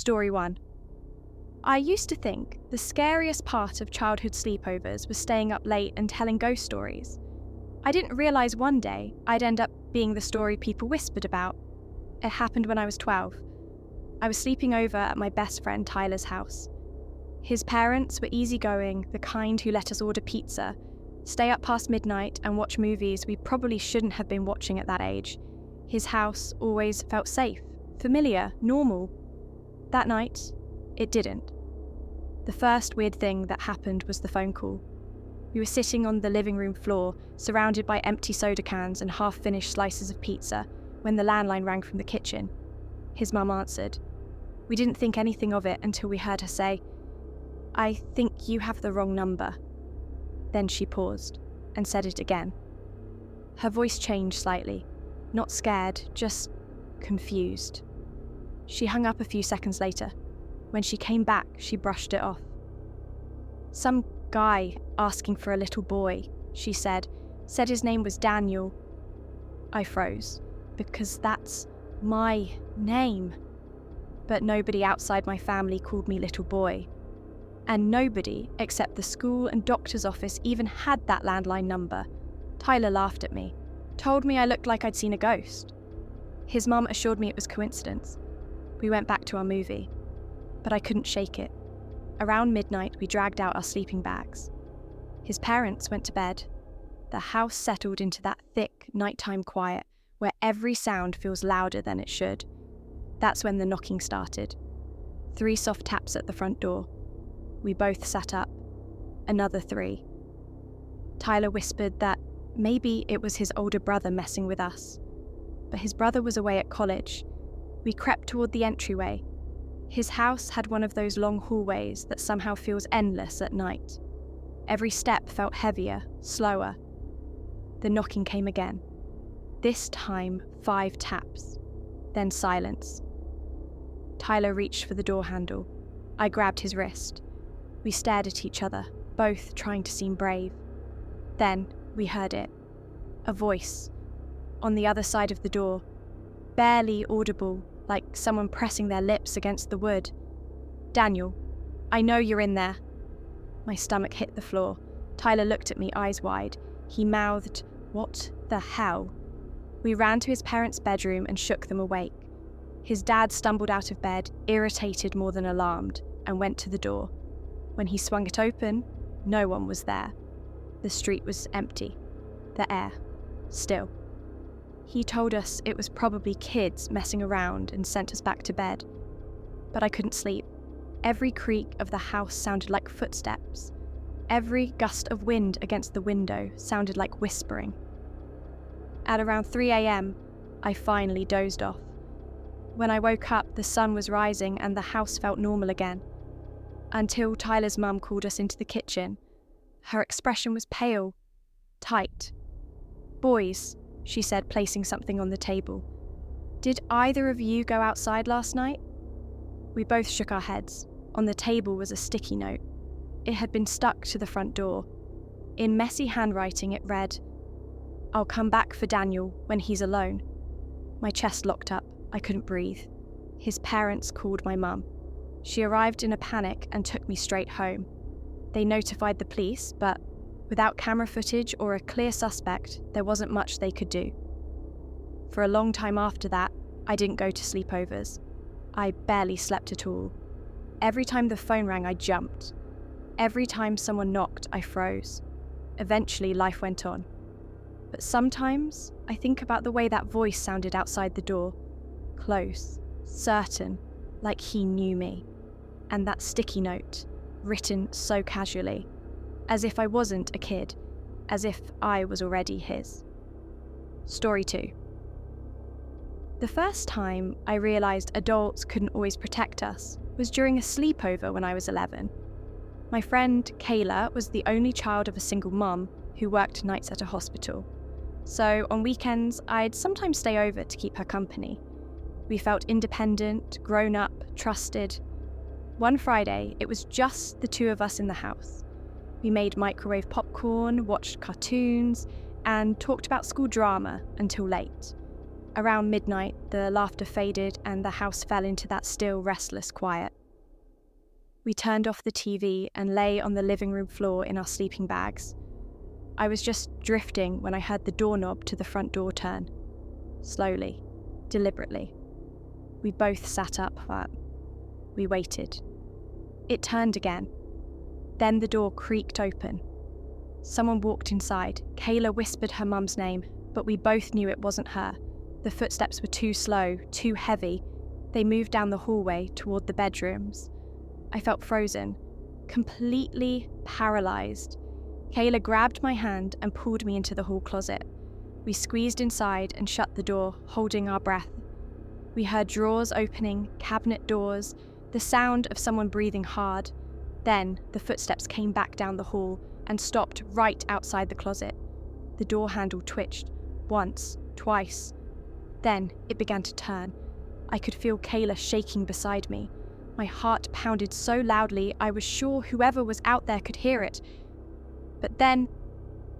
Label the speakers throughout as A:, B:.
A: Story 1. I used to think the scariest part of childhood sleepovers was staying up late and telling ghost stories. I didn't realise one day I'd end up being the story people whispered about. It happened when I was 12. I was sleeping over at my best friend Tyler's house. His parents were easygoing, the kind who let us order pizza, stay up past midnight and watch movies we probably shouldn't have been watching at that age. His house always felt safe, familiar, normal. That night, it didn't. The first weird thing that happened was the phone call. We were sitting on the living room floor, surrounded by empty soda cans and half-finished slices of pizza, when the landline rang from the kitchen. His mum answered. We didn't think anything of it until we heard her say, "I think you have the wrong number." Then she paused and said it again. Her voice changed slightly, not scared, just confused. She hung up a few seconds later. When she came back, she brushed it off. "Some guy asking for a little boy," she said his name was Daniel. I froze, because that's my name. But nobody outside my family called me little boy. And nobody, except the school and doctor's office, even had that landline number. Tyler laughed at me, told me I looked like I'd seen a ghost. His mum assured me it was coincidence. We went back to our movie. But I couldn't shake it. Around midnight, we dragged out our sleeping bags. His parents went to bed. The house settled into that thick, nighttime quiet where every sound feels louder than it should. That's when the knocking started. 3 soft taps at the front door. We both sat up. Another 3. Tyler whispered that maybe it was his older brother messing with us. But his brother was away at college. We crept toward the entryway. His house had one of those long hallways that somehow feels endless at night. Every step felt heavier, slower. The knocking came again. This time, 5 taps. Then silence. Tyler reached for the door handle. I grabbed his wrist. We stared at each other, both trying to seem brave. Then we heard it. A voice. On the other side of the door. Barely audible, like someone pressing their lips against the wood. "Daniel, I know you're in there." My stomach hit the floor. Tyler looked at me, eyes wide. He mouthed, "What the hell?" We ran to his parents' bedroom and shook them awake. His dad stumbled out of bed, irritated more than alarmed, and went to the door. When he swung it open, no one was there. The street was empty. The air, still. He told us it was probably kids messing around and sent us back to bed. But I couldn't sleep. Every creak of the house sounded like footsteps. Every gust of wind against the window sounded like whispering. At around 3 a.m, I finally dozed off. When I woke up, the sun was rising and the house felt normal again. Until Tyler's mum called us into the kitchen. Her expression was pale, tight. "Boys," she said, placing something on the table. "Did either of you go outside last night?" We both shook our heads. On the table was a sticky note. It had been stuck to the front door. In messy handwriting it read, "I'll come back for Daniel when he's alone." My chest locked up. I couldn't breathe. His parents called my mum. She arrived in a panic and took me straight home. They notified the police, but without camera footage or a clear suspect, there wasn't much they could do. For a long time after that, I didn't go to sleepovers. I barely slept at all. Every time the phone rang, I jumped. Every time someone knocked, I froze. Eventually, life went on. But sometimes, I think about the way that voice sounded outside the door. Close, certain, like he knew me. And that sticky note, written so casually. As if I wasn't a kid, as if I was already his. Story 2. The first time I realised adults couldn't always protect us was during a sleepover when I was 11. My friend Kayla was the only child of a single mum who worked nights at a hospital. So on weekends, I'd sometimes stay over to keep her company. We felt independent, grown up, trusted. One Friday, it was just the 2 of us in the house. We made microwave popcorn, watched cartoons, and talked about school drama until late. Around midnight, the laughter faded and the house fell into that still, restless quiet. We turned off the TV and lay on the living room floor in our sleeping bags. I was just drifting when I heard the doorknob to the front door turn. Slowly, deliberately. We both sat up, but we waited. It turned again. Then the door creaked open. Someone walked inside. Kayla whispered her mum's name, but we both knew it wasn't her. The footsteps were too slow, too heavy. They moved down the hallway toward the bedrooms. I felt frozen, completely paralyzed. Kayla grabbed my hand and pulled me into the hall closet. We squeezed inside and shut the door, holding our breath. We heard drawers opening, cabinet doors, the sound of someone breathing hard. Then the footsteps came back down the hall and stopped right outside the closet. The door handle twitched, once, twice. Then it began to turn. I could feel Kayla shaking beside me. My heart pounded so loudly I was sure whoever was out there could hear it. But then,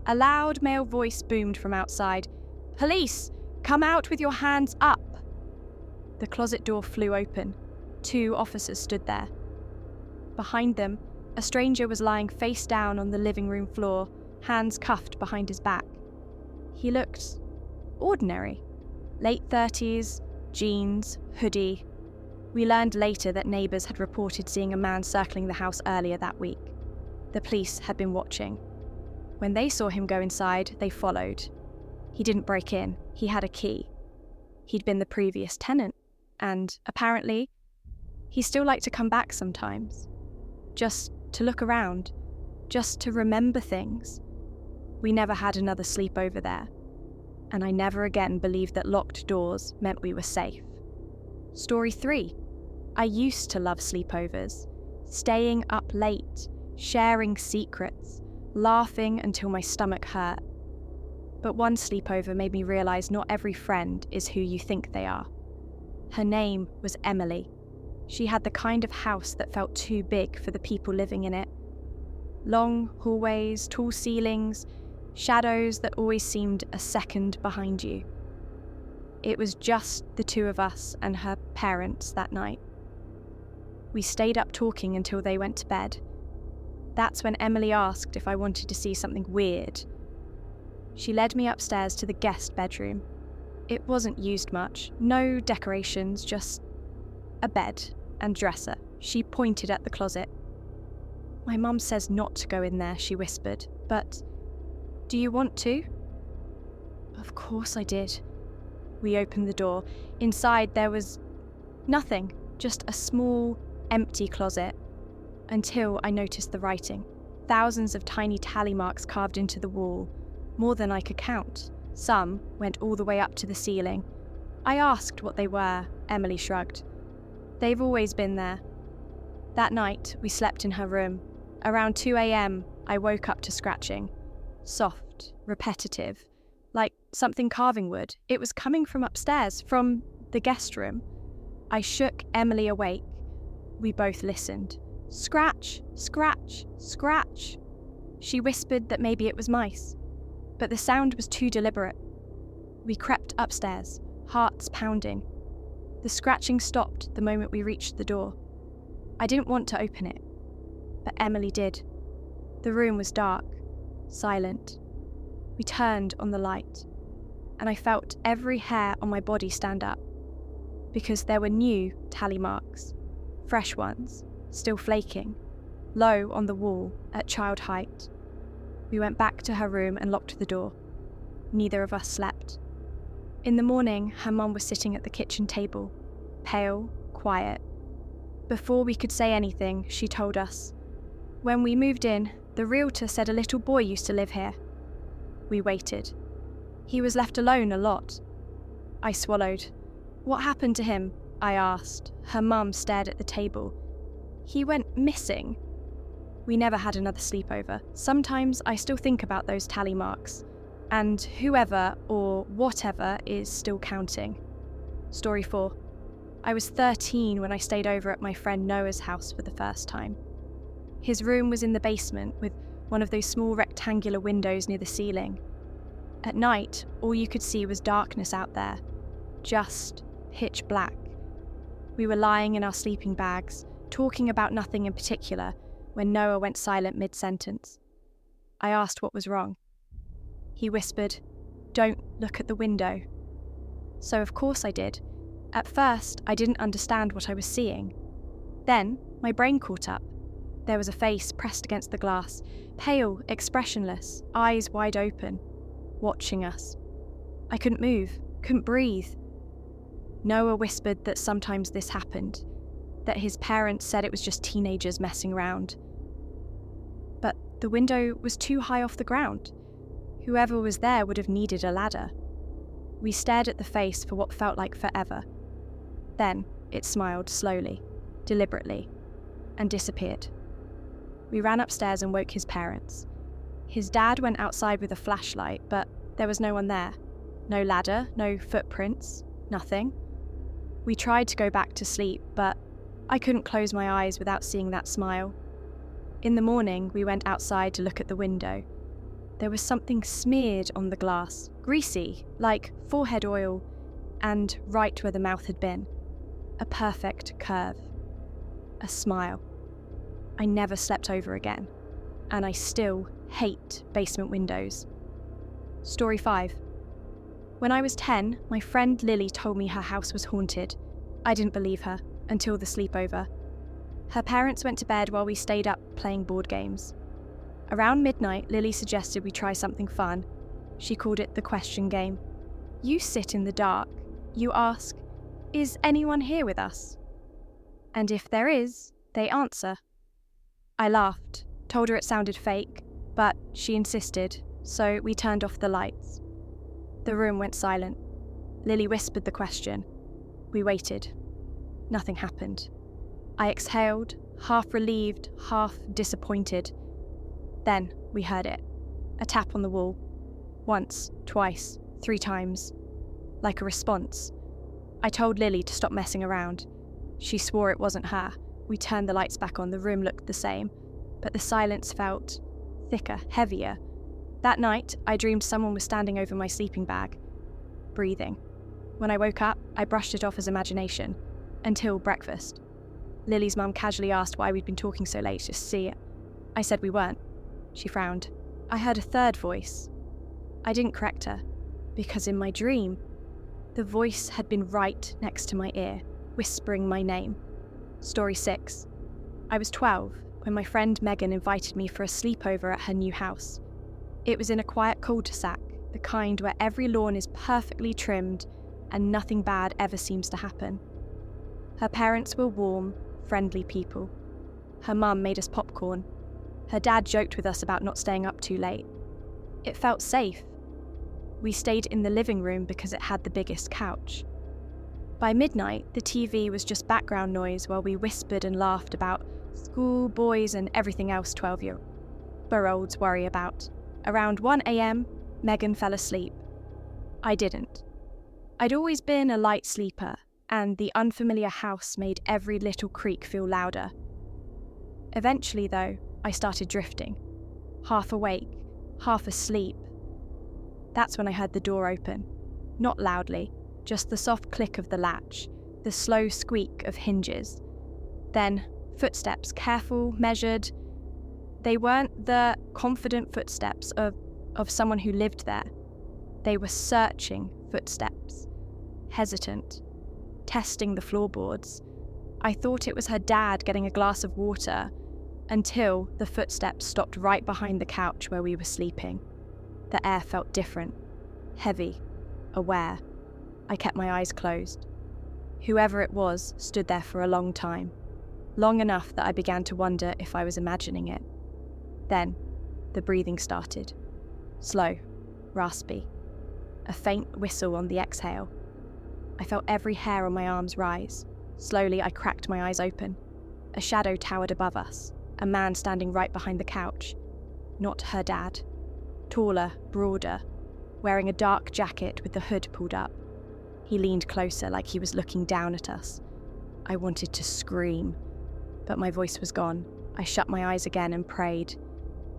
A: a loud male voice boomed from outside. "Police! Come out with your hands up!" The closet door flew open. 2 officers stood there. Behind them, a stranger was lying face down on the living room floor, hands cuffed behind his back. He looked ordinary. Late 30s, jeans, hoodie. We learned later that neighbours had reported seeing a man circling the house earlier that week. The police had been watching. When they saw him go inside, they followed. He didn't break in, he had a key. He'd been the previous tenant, and apparently, he still liked to come back sometimes. Just to look around, just to remember things. We never had another sleepover there, and I never again believed that locked doors meant we were safe. Story 3. I used to love sleepovers, staying up late, sharing secrets, laughing until my stomach hurt. But one sleepover made me realise not every friend is who you think they are. Her name was Emily. She had the kind of house that felt too big for the people living in it. Long hallways, tall ceilings, shadows that always seemed a second behind you. It was just the 2 of us and her parents that night. We stayed up talking until they went to bed. That's when Emily asked if I wanted to see something weird. She led me upstairs to the guest bedroom. It wasn't used much, no decorations, just a bed and dresser. She pointed at the closet. "My mum says not to go in there," she whispered, "but do you want to?" Of course I did. We opened the door. Inside there was nothing, just a small, empty closet. Until I noticed the writing. Thousands of tiny tally marks carved into the wall, more than I could count. Some went all the way up to the ceiling. I asked what they were. Emily shrugged. "They've always been there." That night, we slept in her room. Around 2 a.m, I woke up to scratching. Soft, repetitive, like something carving wood. It was coming from upstairs, from the guest room. I shook Emily awake. We both listened. "Scratch, scratch, scratch." She whispered that maybe it was mice, but the sound was too deliberate. We crept upstairs, hearts pounding. The scratching stopped the moment we reached the door. I didn't want to open it, but Emily did. The room was dark, silent. We turned on the light, and I felt every hair on my body stand up, because there were new tally marks, fresh ones, still flaking, low on the wall at child height. We went back to her room and locked the door. Neither of us slept. In the morning, her mum was sitting at the kitchen table, pale, quiet. Before we could say anything, she told us, "When we moved in, the realtor said a little boy used to live here." We waited. "He was left alone a lot." I swallowed. "What happened to him?" I asked. Her mum stared at the table. "He went missing." We never had another sleepover. Sometimes I still think about those tally marks, and whoever or whatever is still counting. Story 4. I was 13 when I stayed over at my friend Noah's house for the first time. His room was in the basement with one of those small rectangular windows near the ceiling. At night, all you could see was darkness out there. just pitch black. We were lying in our sleeping bags, talking about nothing in particular, when Noah went silent mid-sentence. I asked what was wrong. He whispered, "Don't look at the window." So of course I did. At first, I didn't understand what I was seeing. Then, my brain caught up. There was a face pressed against the glass, pale, expressionless, eyes wide open, watching us. I couldn't move, couldn't breathe. Noah whispered that sometimes this happened, that his parents said it was just teenagers messing around. But the window was too high off the ground. Whoever was there would have needed a ladder. We stared at the face for what felt like forever. Then it smiled slowly, deliberately, and disappeared. We ran upstairs and woke his parents. His dad went outside with a flashlight, but there was no one there. No ladder, no footprints, nothing. We tried to go back to sleep, but I couldn't close my eyes without seeing that smile. In the morning, we went outside to look at the window. There was something smeared on the glass, greasy, like forehead oil, and right where the mouth had been. A perfect curve. A smile. I never slept over again, and I still hate basement windows. Story 5. When I was 10, my friend Lily told me her house was haunted. I didn't believe her, until the sleepover. Her parents went to bed while we stayed up playing board games. Around midnight, Lily suggested we try something fun. She called it the question game. You sit in the dark. You ask, "Is anyone here with us?" And if there is, they answer. I laughed, told her it sounded fake, but she insisted, so we turned off the lights. The room went silent. Lily whispered the question. We waited. Nothing happened. I exhaled, half relieved, half disappointed. Then we heard it. A tap on the wall. Once, twice, 3 times. Like a response. I told Lily to stop messing around. She swore it wasn't her. We turned the lights back on. The room looked the same, but the silence felt thicker, heavier. That night, I dreamed someone was standing over my sleeping bag, breathing. When I woke up, I brushed it off as imagination, until breakfast. Lily's mum casually asked why we'd been talking so late just to see it. I said we weren't. She frowned. I heard a third voice. I didn't correct her, because in my dream, the voice had been right next to my ear, whispering my name. Story 6. I was 12 when my friend Megan invited me for a sleepover at her new house. It was in a quiet cul-de-sac, the kind where every lawn is perfectly trimmed and nothing bad ever seems to happen. Her parents were warm, friendly people. Her mum made us popcorn. Her dad joked with us about not staying up too late. It felt safe. We stayed in the living room because it had the biggest couch. By midnight, the TV was just background noise while we whispered and laughed about school, boys, and everything else 12-year-olds worry about. Around 1 a.m., Megan fell asleep. I didn't. I'd always been a light sleeper, and the unfamiliar house made every little creak feel louder. Eventually, though, I started drifting. Half awake, half asleep. That's when I heard the door open. Not loudly, just the soft click of the latch, the slow squeak of hinges. Then, footsteps, careful, measured. They weren't the confident footsteps of someone who lived there. They were searching footsteps, hesitant, testing the floorboards. I thought it was her dad getting a glass of water, until the footsteps stopped right behind the couch where we were sleeping. The air felt different, heavy, aware. I kept my eyes closed. Whoever it was stood there for a long time, long enough that I began to wonder if I was imagining it. Then, the breathing started. Slow, raspy. A faint whistle on the exhale. I felt every hair on my arms rise. Slowly, I cracked my eyes open. A shadow towered above us, a man standing right behind the couch. Not her dad. Taller, broader, wearing a dark jacket with the hood pulled up. He leaned closer like he was looking down at us. I wanted to scream, but my voice was gone. I shut my eyes again and prayed.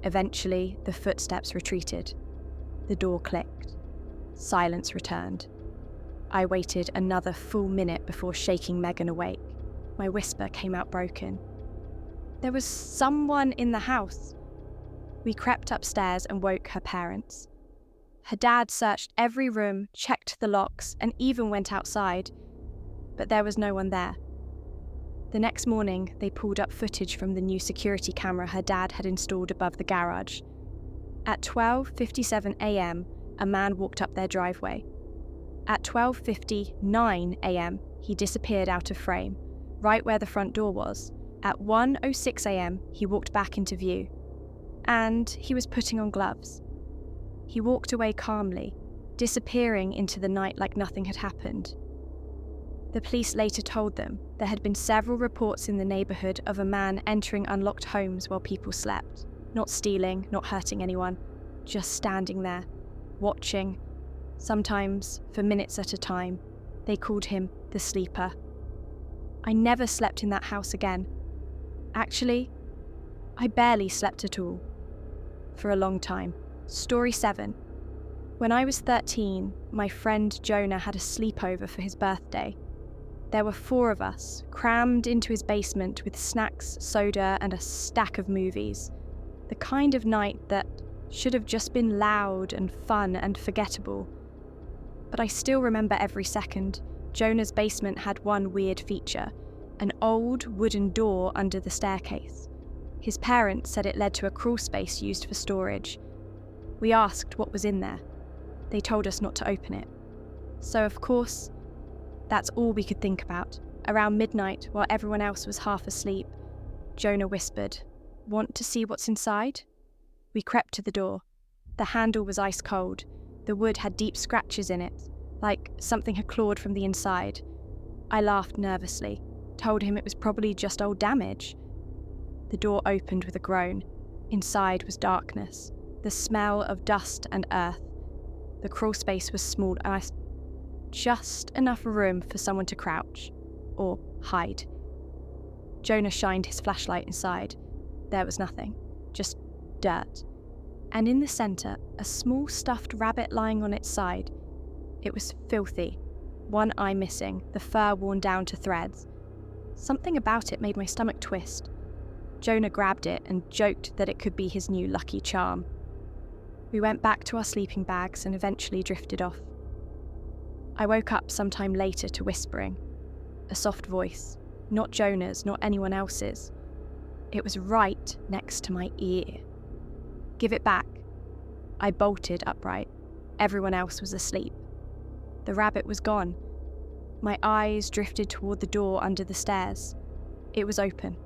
A: Eventually, the footsteps retreated. The door clicked. Silence returned. I waited another full minute before shaking Megan awake. My whisper came out broken. There was someone in the house. We crept upstairs and woke her parents. Her dad searched every room, checked the locks, and even went outside. But there was no one there. The next morning, they pulled up footage from the new security camera her dad had installed above the garage. At 12:57 a.m., a man walked up their driveway. At 12:59 a.m., he disappeared out of frame, right where the front door was. At 1:06 a.m., he walked back into view. And he was putting on gloves. He walked away calmly, disappearing into the night like nothing had happened. The police later told them there had been several reports in the neighbourhood of a man entering unlocked homes while people slept, not stealing, not hurting anyone, just standing there, watching, sometimes for minutes at a time. They called him the Sleeper. I never slept in that house again. Actually, I barely slept at all. For a long time. Story 7. When I was 13, my friend Jonah had a sleepover for his birthday. There were 4 of us, crammed into his basement with snacks, soda, and a stack of movies. The kind of night that should have just been loud and fun and forgettable. But I still remember every second. Jonah's basement had one weird feature, an old wooden door under the staircase. His parents said it led to a crawl space used for storage. We asked what was in there. They told us not to open it. So of course, that's all we could think about. Around midnight, while everyone else was half asleep, Jonah whispered, "Want to see what's inside?" We crept to the door. The handle was ice cold. The wood had deep scratches in it, like something had clawed from the inside. I laughed nervously, told him it was probably just old damage. The door opened with a groan. Inside was darkness, the smell of dust and earth. The crawl space was small and just enough room for someone to crouch or hide. Jonah shined his flashlight inside. There was nothing, just dirt. And in the centre, a small stuffed rabbit lying on its side. It was filthy, one eye missing, the fur worn down to threads. Something about it made my stomach twist. Jonah grabbed it and joked that it could be his new lucky charm. We went back to our sleeping bags and eventually drifted off. I woke up sometime later to whispering. A soft voice, not Jonah's, not anyone else's. It was right next to my ear. "Give it back." I bolted upright. Everyone else was asleep. The rabbit was gone. My eyes drifted toward the door under the stairs. It was open.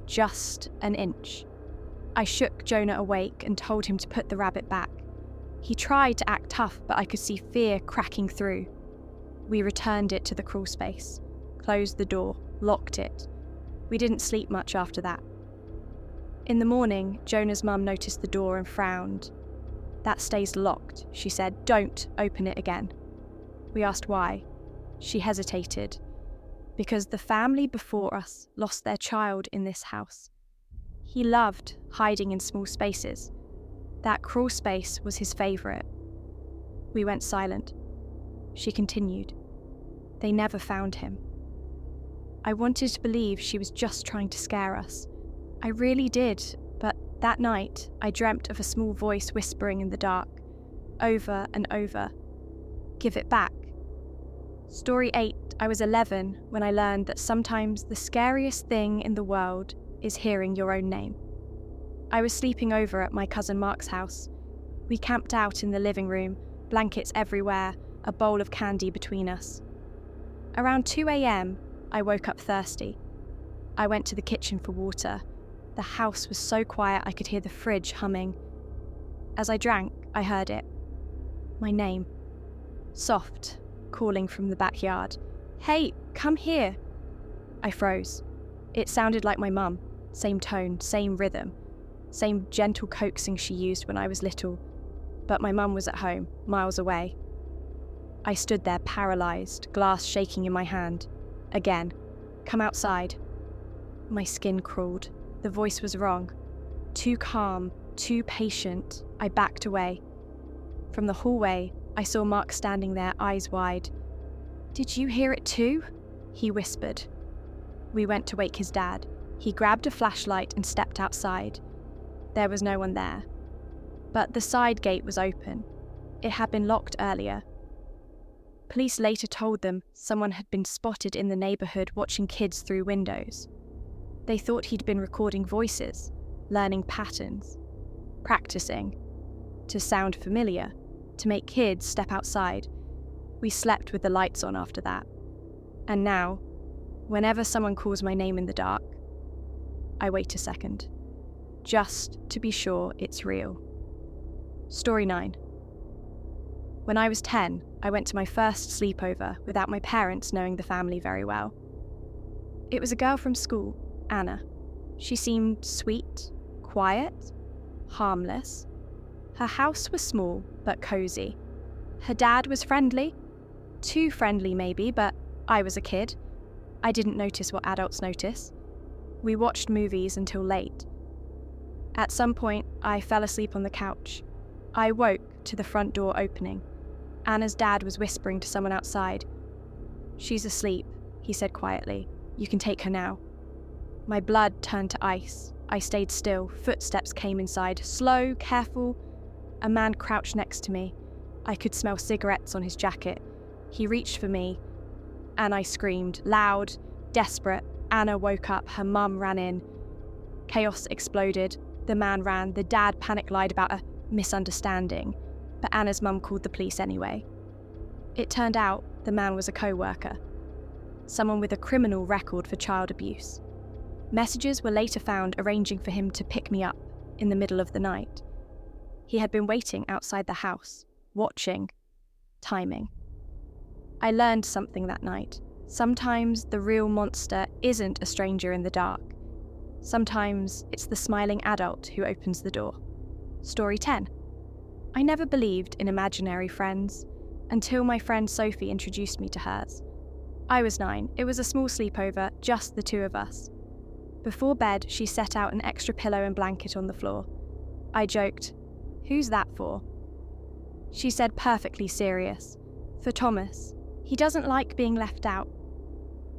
A: Just an inch. I shook Jonah awake and told him to put the rabbit back. He tried to act tough, but I could see fear cracking through. We returned it to the crawl space, closed the door, locked it. We didn't sleep much after that. In the morning, Jonah's mum noticed the door and frowned. "That stays locked," she said. "Don't open it again." We asked why. She hesitated. Because the family before us lost their child in this house. He loved hiding in small spaces. That crawl space was his favourite. We went silent. She continued. They never found him. I wanted to believe she was just trying to scare us. I really did, but that night I dreamt of a small voice whispering in the dark, over and over, "Give it back." Story 8. I was 11 when I learned that sometimes the scariest thing in the world is hearing your own name. I was sleeping over at my cousin Mark's house. We camped out in the living room, blankets everywhere, a bowl of candy between us. Around 2 a.m, I woke up thirsty. I went to the kitchen for water. The house was so quiet I could hear the fridge humming. As I drank, I heard it. My name. Soft, calling from the backyard. "Hey, come here." I froze. It sounded like my mum. Same tone, same rhythm, same gentle coaxing she used when I was little. But my mum was at home, miles away. I stood there paralysed, glass shaking in my hand. Again. "Come outside." My skin crawled. The voice was wrong. Too calm, too patient. I backed away. From the hallway, I saw Mark standing there, eyes wide. "Did you hear it too?" he whispered. We went to wake his dad. He grabbed a flashlight and stepped outside. There was no one there. But the side gate was open. It had been locked earlier. Police later told them someone had been spotted in the neighborhood watching kids through windows. They thought he'd been recording voices, learning patterns, practicing, to sound familiar, to make kids step outside. We slept with the lights on after that. And now, whenever someone calls my name in the dark, I wait a second, just to be sure it's real. Story 9. When I was 10, I went to my first sleepover without my parents knowing the family very well. It was a girl from school, Anna. She seemed sweet, quiet, harmless. Her house was small but cozy. Her dad was friendly. Too friendly maybe, but I was a kid. I didn't notice what adults notice. We watched movies until late. At some point, I fell asleep on the couch. I woke to the front door opening. Anna's dad was whispering to someone outside. "She's asleep," he said quietly. "You can take her now." My blood turned to ice. I stayed still. Footsteps came inside, slow, careful. A man crouched next to me. I could smell cigarettes on his jacket. He reached for me, and I screamed, loud, desperate. Anna woke up. Her mum ran in. Chaos exploded. The man ran. The dad panic lied about a misunderstanding, but Anna's mum called the police anyway. It turned out the man was a co-worker, someone with a criminal record for child abuse. Messages were later found arranging for him to pick me up in the middle of the night. He had been waiting outside the house, watching, timing. I learned something that night. Sometimes the real monster isn't a stranger in the dark. Sometimes it's the smiling adult who opens the door. Story 10. I never believed in imaginary friends until my friend Sophie introduced me to hers. I was 9. It was a small sleepover, just the two of us. Before bed, she set out an extra pillow and blanket on the floor. I joked, "Who's that for?" She said, perfectly serious, "For Thomas. He doesn't like being left out."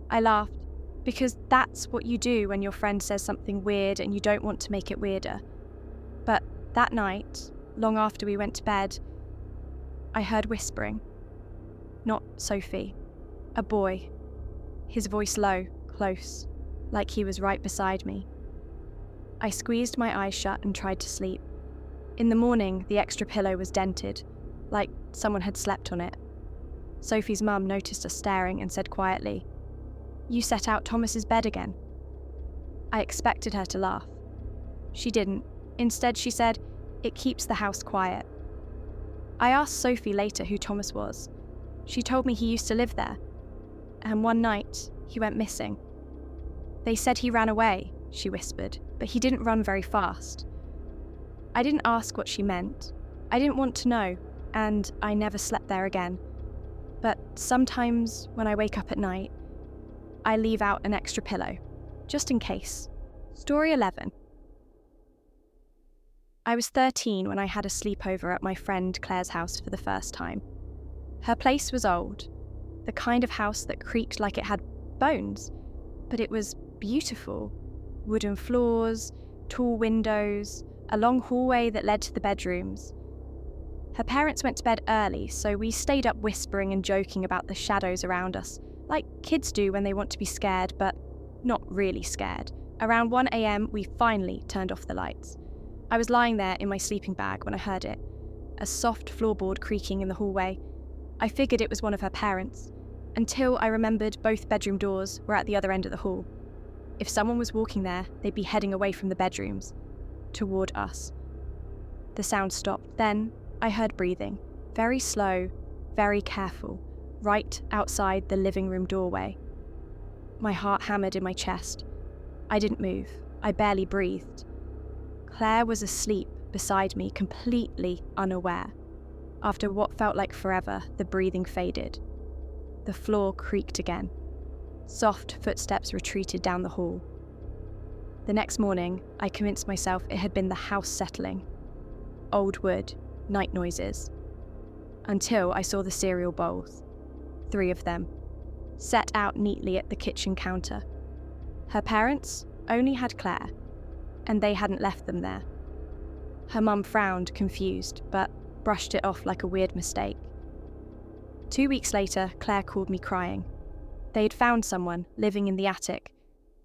A: I laughed, because that's what you do when your friend says something weird and you don't want to make it weirder. But that night, long after we went to bed, I heard whispering. Not Sophie. A boy. His voice low, close, like he was right beside me. I squeezed my eyes shut and tried to sleep. In the morning, the extra pillow was dented, like someone had slept on it. Sophie's mum noticed us staring and said quietly, "You set out Thomas's bed again." I expected her to laugh. She didn't. Instead, she said, "It keeps the house quiet." I asked Sophie later who Thomas was. She told me he used to live there, and one night, he went missing. "They said he ran away," she whispered, "but he didn't run very fast." I didn't ask what she meant. I didn't want to know, and I never slept there again. But sometimes, when I wake up at night, I leave out an extra pillow, just in case. Story 11. I was 13 when I had a sleepover at my friend Claire's house for the first time. Her place was old, the kind of house that creaked like it had bones, but it was beautiful. Wooden floors, tall windows, a long hallway that led to the bedrooms. Her parents went to bed early, so we stayed up whispering and joking about the shadows around us, like kids do when they want to be scared, but not really scared. Around 1 a.m, we finally turned off the lights. I was lying there in my sleeping bag when I heard it, a soft floorboard creaking in the hallway. I figured it was one of her parents, until I remembered both bedroom doors were at the other end of the hall. If someone was walking there, they'd be heading away from the bedrooms, toward us. The sound stopped. Then I heard breathing, very slow, very careful, right outside the living room doorway. My heart hammered in my chest. I didn't move. I barely breathed. Claire was asleep beside me, completely unaware. After what felt like forever, the breathing faded. The floor creaked again. Soft footsteps retreated down the hall. The next morning, I convinced myself it had been the house settling. Old wood, night noises. Until I saw the cereal bowls. 3 of them, set out neatly at the kitchen counter. Her parents only had Claire, and they hadn't left them there. Her mum frowned, confused, but brushed it off like a weird mistake. 2 weeks later, Claire called me crying. They'd found someone living in the attic.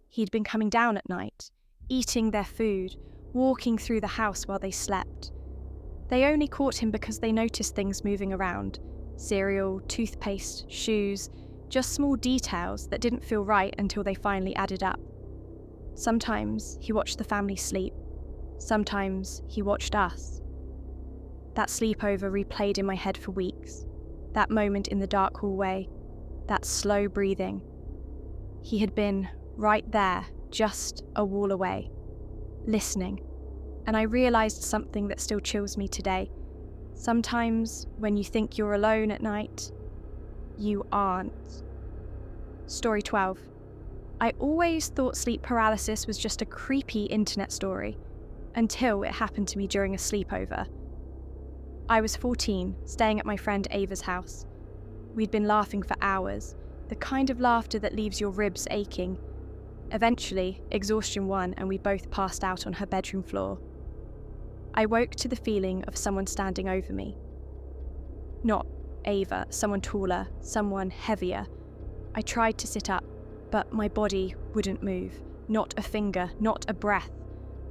A: He'd been coming down at night, eating their food, walking through the house while they slept. They only caught him because they noticed things moving around: cereal, toothpaste, shoes, just small details that didn't feel right until they finally added up. Sometimes he watched the family sleep. Sometimes he watched us. That sleepover replayed in my head for weeks. That moment in the dark hallway, that slow breathing. He had been right there, just a wall away, listening. And I realised something that still chills me today. Sometimes when you think you're alone at night, you aren't. Story 12. I always thought sleep paralysis was just a creepy internet story, until it happened to me during a sleepover. I was 14, staying at my friend Ava's house. We'd been laughing for hours, the kind of laughter that leaves your ribs aching. Eventually, exhaustion won and we both passed out on her bedroom floor. I woke to the feeling of someone standing over me. Not Ava, someone taller, someone heavier. I tried to sit up, but my body wouldn't move. Not a finger, not a breath.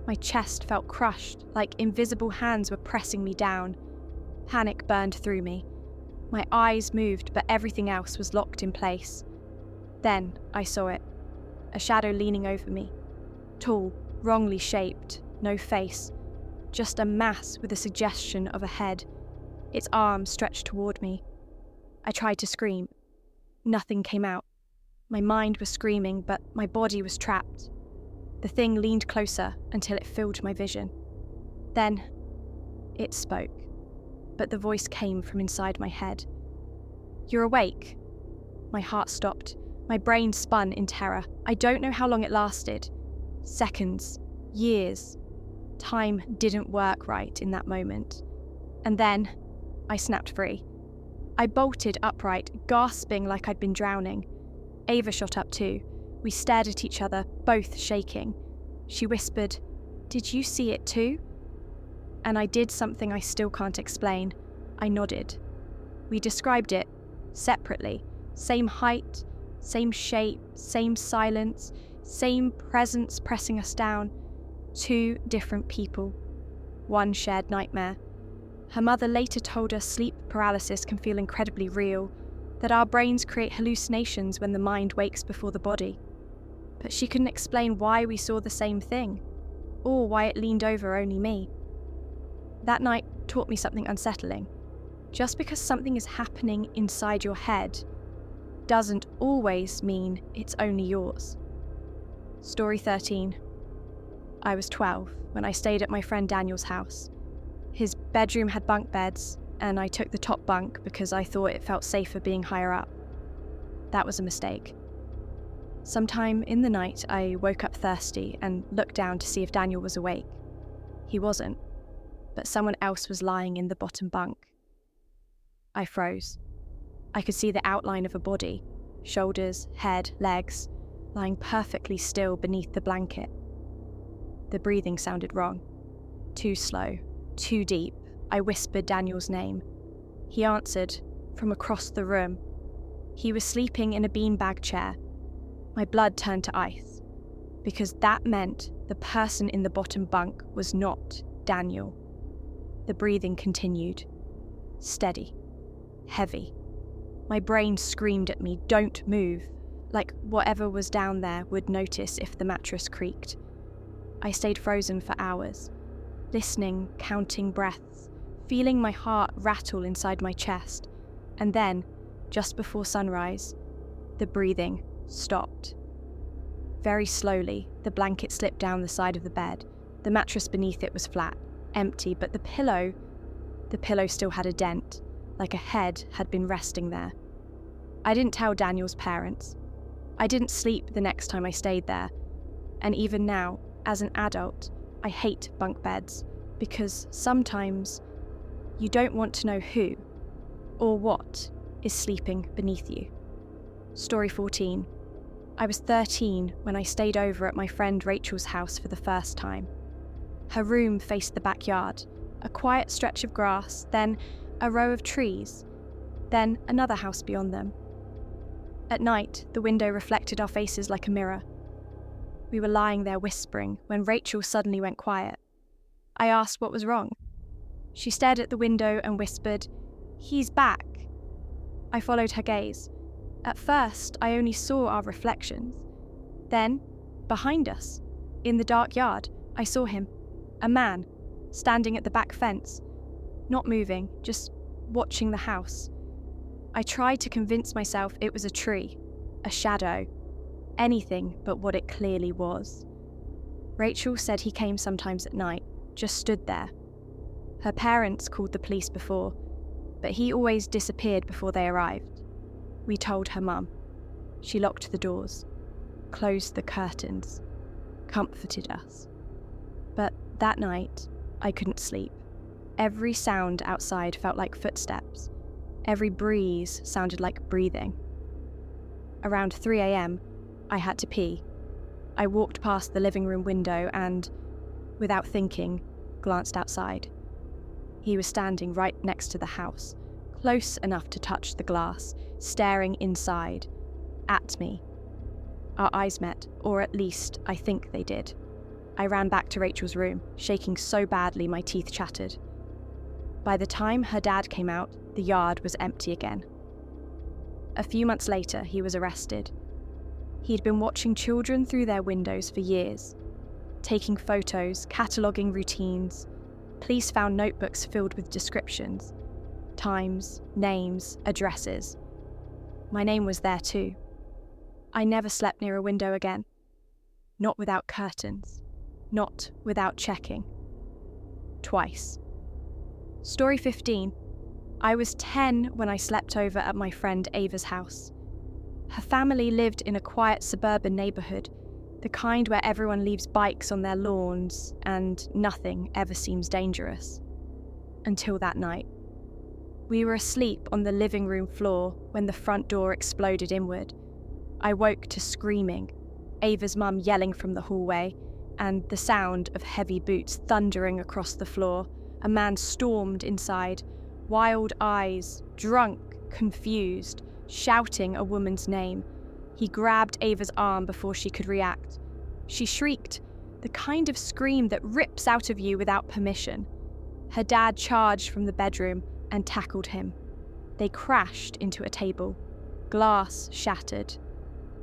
A: My chest felt crushed, like invisible hands were pressing me down. Panic burned through me. My eyes moved, but everything else was locked in place. Then I saw it. A shadow leaning over me. Tall, wrongly shaped, no face. Just a mass with a suggestion of a head. Its arms stretched toward me. I tried to scream. Nothing came out. My mind was screaming, but my body was trapped. The thing leaned closer until it filled my vision. Then, it spoke. But the voice came from inside my head. "You're awake." My heart stopped. My brain spun in terror. I don't know how long it lasted. Seconds. Years. Time didn't work right in that moment. And then, I snapped free. I bolted upright, gasping like I'd been drowning. Ava shot up too. We stared at each other, both shaking. She whispered, "Did you see it too?" And I did something I still can't explain. I nodded. We described it, separately. Same height, same shape, same silence, same presence pressing us down. 2 different people. 1 shared nightmare. Her mother later told us sleep paralysis can feel incredibly real, that our brains create hallucinations when the mind wakes before the body. But she couldn't explain why we saw the same thing, or why it leaned over only me. That night taught me something unsettling. Just because something is happening inside your head doesn't always mean it's only yours. Story 13. I was 12 when I stayed at my friend Daniel's house. His bedroom had bunk beds, and I took the top bunk because I thought it felt safer being higher up. That was a mistake. Sometime in the night, I woke up thirsty and looked down to see if Daniel was awake. He wasn't, but someone else was lying in the bottom bunk. I froze. I could see the outline of a body, shoulders, head, legs, lying perfectly still beneath the blanket. The breathing sounded wrong. Too slow, too deep. I whispered Daniel's name. He answered from across the room. He was sleeping in a beanbag chair. My blood turned to ice, because that meant the person in the bottom bunk was not Daniel. The breathing continued. Steady. Heavy. My brain screamed at me, "Don't move," like whatever was down there would notice if the mattress creaked. I stayed frozen for hours, listening, counting breaths, feeling my heart rattle inside my chest. And then, just before sunrise, the breathing stopped. Very slowly, the blanket slipped down the side of the bed. The mattress beneath it was flat, empty, but the pillow still had a dent, like a head had been resting there. I didn't tell Daniel's parents. I didn't sleep the next time I stayed there. And even now, as an adult, I hate bunk beds, because sometimes you don't want to know who or what is sleeping beneath you. Story 14. I was 13 when I stayed over at my friend Rachel's house for the first time. Her room faced the backyard, a quiet stretch of grass, then a row of trees, then another house beyond them. At night, the window reflected our faces like a mirror. We were lying there whispering when Rachel suddenly went quiet. I asked what was wrong. She stared at the window and whispered, "He's back." I followed her gaze. At first, I only saw our reflections. Then, behind us, in the dark yard, I saw him, a man, standing at the back fence, not moving, just watching the house. I tried to convince myself it was a tree, a shadow, anything but what it clearly was. Rachel said he came sometimes at night, just stood there. Her parents called the police before, but he always disappeared before they arrived. We told her mum. She locked the doors, closed the curtains, comforted us. But that night, I couldn't sleep. Every sound outside felt like footsteps. Every breeze sounded like breathing. Around 3 a.m, I had to pee. I walked past the living room window and, without thinking, glanced outside. He was standing right next to the house, close enough to touch the glass, staring inside, at me. Our eyes met, or at least I think they did. I ran back to Rachel's room, shaking so badly my teeth chattered. By the time her dad came out, the yard was empty again. A few months later, he was arrested. He'd been watching children through their windows for years, taking photos, cataloguing routines. Police found notebooks filled with descriptions, times, names, addresses. My name was there too. I never slept near a window again. Not without curtains. Not without checking. Twice. Story 15. I was 10 when I slept over at my friend Ava's house. Her family lived in a quiet suburban neighbourhood, the kind where everyone leaves bikes on their lawns and nothing ever seems dangerous. Until that night. We were asleep on the living room floor when the front door exploded inward. I woke to screaming, Ava's mum yelling from the hallway, and the sound of heavy boots thundering across the floor. A man stormed inside, wild eyes, drunk, confused, shouting a woman's name. He grabbed Ava's arm before she could react. She shrieked, the kind of scream that rips out of you without permission. Her dad charged from the bedroom and tackled him. They crashed into a table. Glass shattered.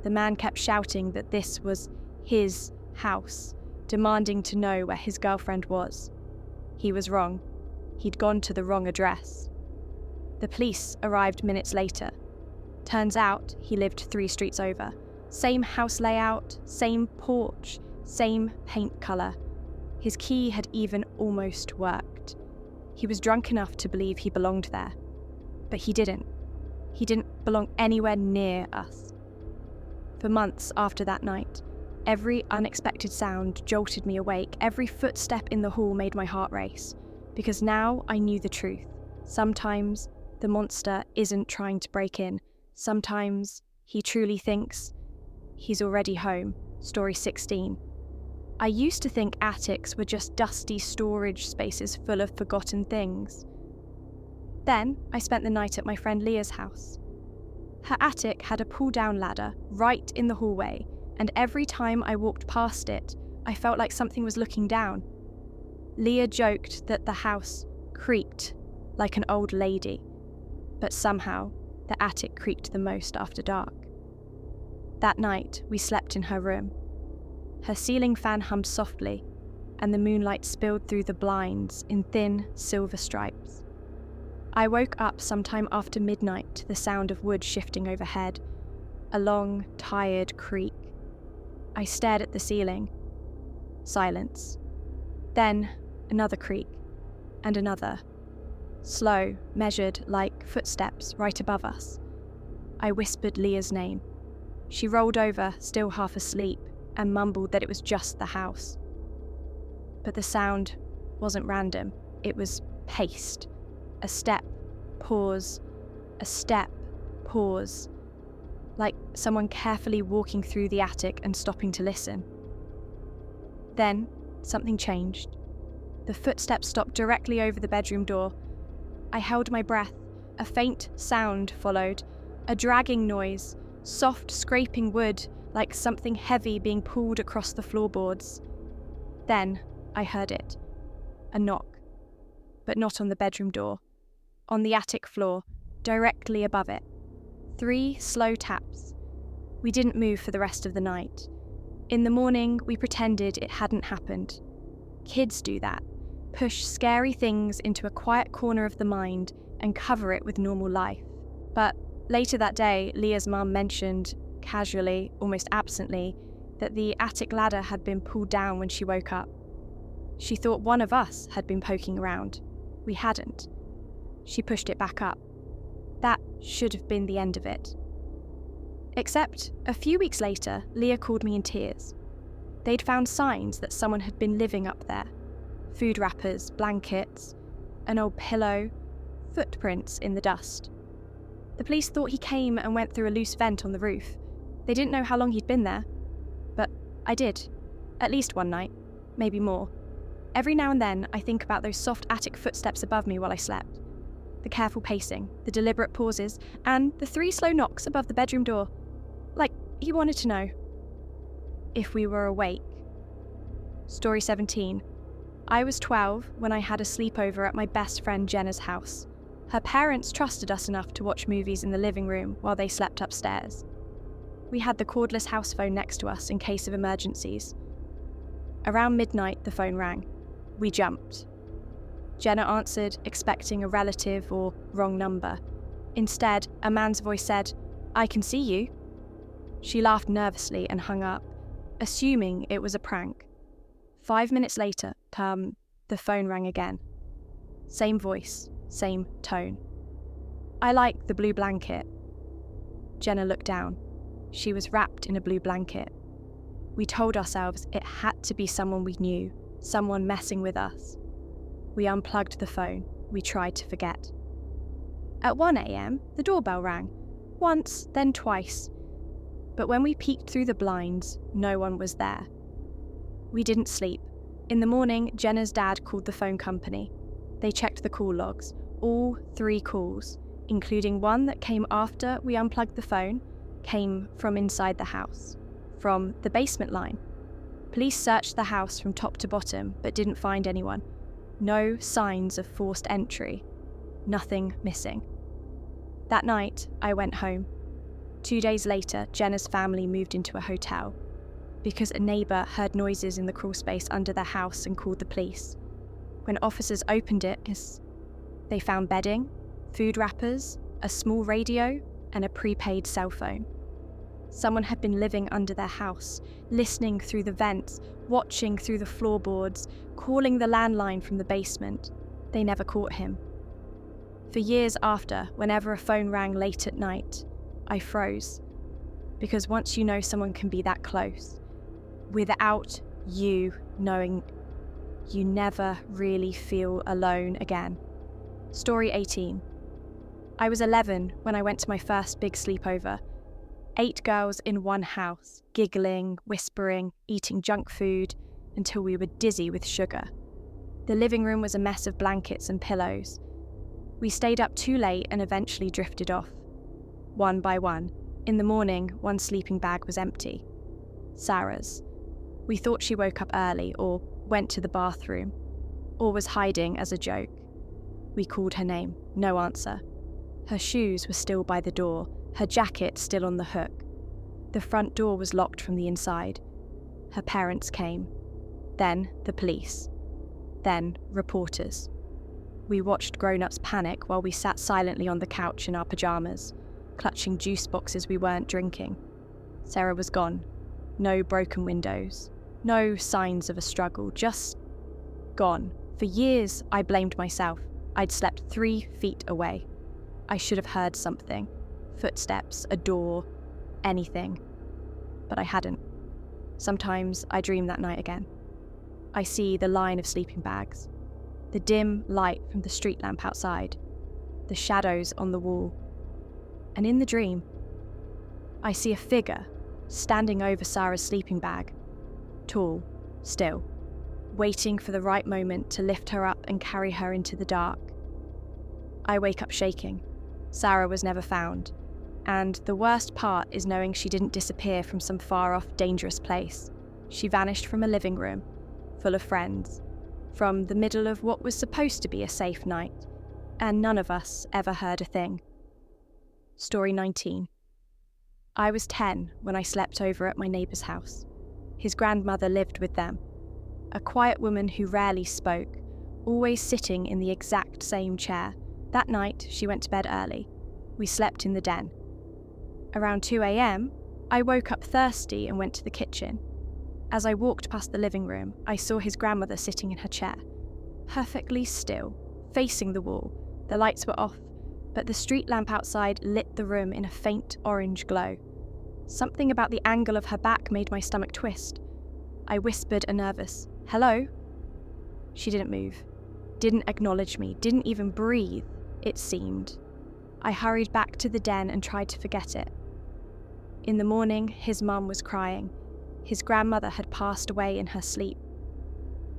A: The man kept shouting that this was his house, demanding to know where his girlfriend was. He was wrong. He'd gone to the wrong address. The police arrived minutes later. Turns out he lived 3 streets over. Same house layout, same porch, same paint colour. His key had even almost worked. He was drunk enough to believe he belonged there. But he didn't. He didn't belong anywhere near us. For months after that night, every unexpected sound jolted me awake. Every footstep in the hall made my heart race. Because now I knew the truth. Sometimes the monster isn't trying to break in. Sometimes he truly thinks he's already home. Story 16. I used to think attics were just dusty storage spaces full of forgotten things. Then I spent the night at my friend Leah's house. Her attic had a pull-down ladder right in the hallway, and every time I walked past it, I felt like something was looking down. Leah joked that the house creaked like an old lady, but somehow the attic creaked the most after dark. That night, we slept in her room. Her ceiling fan hummed softly, and the moonlight spilled through the blinds in thin silver stripes. I woke up sometime after midnight to the sound of wood shifting overhead, a long, tired creak. I stared at the ceiling. Silence. Then another creak, and another. Slow, measured, like footsteps right above us. I whispered Leah's name. She rolled over, still half asleep, and mumbled that it was just the house. But the sound wasn't random. It was paced. A step, pause. A step, pause. Like someone carefully walking through the attic and stopping to listen. Then, something changed. The footsteps stopped directly over the bedroom door. I held my breath. A faint sound followed, a dragging noise, soft scraping wood like something heavy being pulled across the floorboards. Then I heard it. A knock. But not on the bedroom door. On the attic floor, directly above it. 3 slow taps. We didn't move for the rest of the night. In the morning, we pretended it hadn't happened. Kids do that. Push scary things into a quiet corner of the mind and cover it with normal life. But later that day, Leah's mum mentioned, casually, almost absently, that the attic ladder had been pulled down when she woke up. She thought one of us had been poking around. We hadn't. She pushed it back up. That should have been the end of it. Except, a few weeks later, Leah called me in tears. They'd found signs that someone had been living up there. Food wrappers, blankets, an old pillow, footprints in the dust. The police thought he came and went through a loose vent on the roof. They didn't know how long he'd been there. But I did. At least one night. Maybe more. Every now and then, I think about those soft attic footsteps above me while I slept. The careful pacing, the deliberate pauses, and the 3 slow knocks above the bedroom door. Like he wanted to know if we were awake. Story 17. I was 12 when I had a sleepover at my best friend Jenna's house. Her parents trusted us enough to watch movies in the living room while they slept upstairs. We had the cordless house phone next to us in case of emergencies. Around midnight, the phone rang. We jumped. Jenna answered, expecting a relative or wrong number. Instead, a man's voice said, "I can see you." She laughed nervously and hung up, assuming it was a prank. 5 minutes later, the phone rang again. Same voice, same tone. "I like the blue blanket." Jenna looked down. She was wrapped in a blue blanket. We told ourselves it had to be someone we knew, someone messing with us. We unplugged the phone. We tried to forget. At 1 a.m, the doorbell rang. Once, then twice. But when we peeked through the blinds, no one was there. We didn't sleep. In the morning, Jenna's dad called the phone company. They checked the call logs, all 3 calls, including one that came after we unplugged the phone, came from inside the house, from the basement line. Police searched the house from top to bottom, but didn't find anyone. No signs of forced entry. Nothing missing. That night, I went home. 2 days later, Jenna's family moved into a hotel because a neighbour heard noises in the crawl space under their house and called the police. When officers opened it, they found bedding, food wrappers, a small radio, and a prepaid cell phone. Someone had been living under their house, listening through the vents, watching through the floorboards, calling the landline from the basement. They never caught him. For years after, whenever a phone rang late at night, I froze. Because once you know someone can be that close, without you knowing, you never really feel alone again. Story 18. I was 11 when I went to my first big sleepover. 8 girls in one house, giggling, whispering, eating junk food, until we were dizzy with sugar. The living room was a mess of blankets and pillows. We stayed up too late and eventually drifted off. One by one. In the morning, one sleeping bag was empty. Sarah's. We thought she woke up early or went to the bathroom, or was hiding as a joke. We called her name, no answer. Her shoes were still by the door, her jacket still on the hook. The front door was locked from the inside. Her parents came. Then the police. Then reporters. We watched grown-ups panic while we sat silently on the couch in our pajamas, clutching juice boxes we weren't drinking. Sarah was gone. No broken windows. No signs of a struggle, just gone. For years, I blamed myself. I'd slept 3 feet away. I should have heard something. Footsteps, a door, anything. But I hadn't. Sometimes I dream that night again. I see the line of sleeping bags, the dim light from the street lamp outside, the shadows on the wall. And in the dream, I see a figure standing over Sarah's sleeping bag, tall, still, waiting for the right moment to lift her up and carry her into the dark. I wake up shaking. Sarah was never found, and the worst part is knowing she didn't disappear from some far-off, dangerous place. She vanished from a living room, full of friends, from the middle of what was supposed to be a safe night, and none of us ever heard a thing. Story 19. I was 10 when I slept over at my neighbour's house. His grandmother lived with them, a quiet woman who rarely spoke, always sitting in the exact same chair. That night, she went to bed early. We slept in the den. Around 2 a.m, I woke up thirsty and went to the kitchen. As I walked past the living room, I saw his grandmother sitting in her chair, perfectly still, facing the wall. The lights were off, but the street lamp outside lit the room in a faint orange glow. Something about the angle of her back made my stomach twist. I whispered a nervous, "Hello?" She didn't move, didn't acknowledge me, didn't even breathe, it seemed. I hurried back to the den and tried to forget it. In the morning, his mum was crying. His grandmother had passed away in her sleep.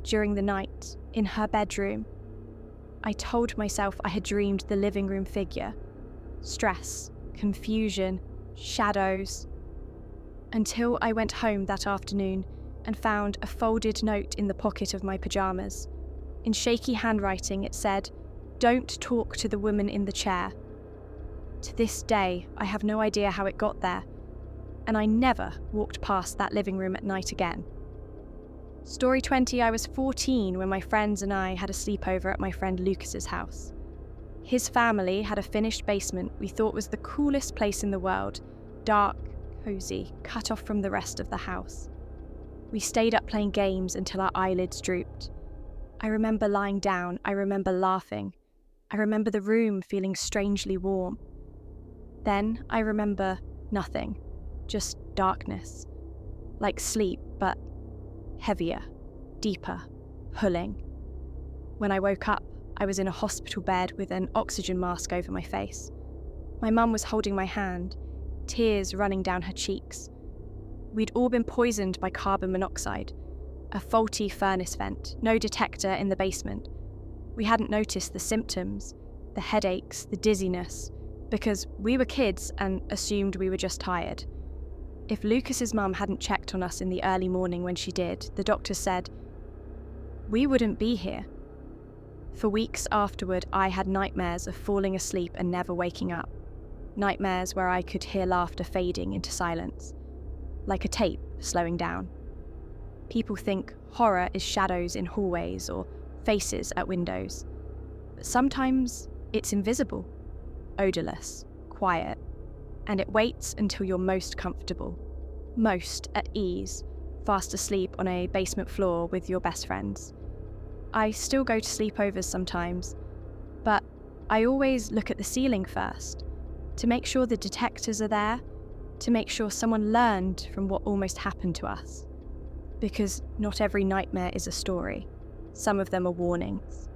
A: During the night, in her bedroom, I told myself I had dreamed the living room figure. Stress, confusion, shadows. Until I went home that afternoon and found a folded note in the pocket of my pyjamas. In shaky handwriting, it said, "Don't talk to the woman in the chair." To this day, I have no idea how it got there, and I never walked past that living room at night again. Story 20, I was 14 when my friends and I had a sleepover at my friend Lucas's house. His family had a finished basement we thought was the coolest place in the world, dark, cozy, cut off from the rest of the house. We stayed up playing games until our eyelids drooped. I remember lying down, I remember laughing. I remember the room feeling strangely warm. Then I remember nothing, just darkness. Like sleep, but heavier, deeper, pulling. When I woke up, I was in a hospital bed with an oxygen mask over my face. My mum was holding my hand, tears running down her cheeks. We'd all been poisoned by carbon monoxide, a faulty furnace vent, no detector in the basement. We hadn't noticed the symptoms, the headaches, the dizziness, because we were kids and assumed we were just tired. If Lucas's mum hadn't checked on us in the early morning when she did, the doctor said, we wouldn't be here. For weeks afterward, I had nightmares of falling asleep and never waking up. Nightmares where I could hear laughter fading into silence, like a tape slowing down. People think horror is shadows in hallways or faces at windows. But sometimes it's invisible, odorless, quiet, and it waits until you're most comfortable, most at ease, fast asleep on a basement floor with your best friends. I still go to sleepovers sometimes, but I always look at the ceiling first, to make sure the detectors are there, to make sure someone learned from what almost happened to us. Because not every nightmare is a story. Some of them are warnings.